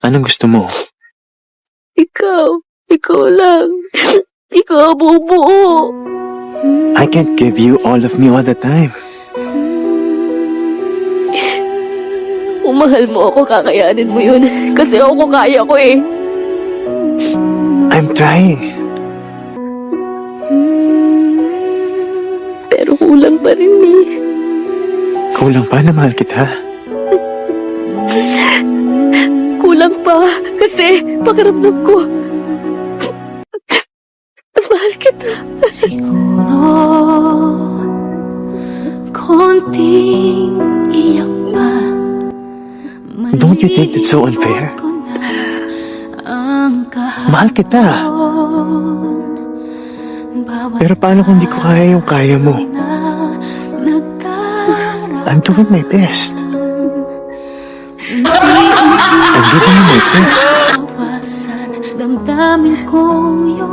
Anong gusto mo? Ikaw lang. Ikaw ang bubuo. I can't give you all of me all the time. Kung mahal mo ako, kakayanin mo yun. Kasi ako kaya ko eh. I'm trying. Pero kulang pa rin eh. Kulang pa na mahal kita. Kulang pa. Kasi pakiramdam ko, mas mahal kita. Siguro konting iyak pa. Don't you think it's so unfair? Mahal kita. Pero paano kung di ko kaya yung kaya mo? I'm doing my best. I'm giving you my best. Damdamin kong iyong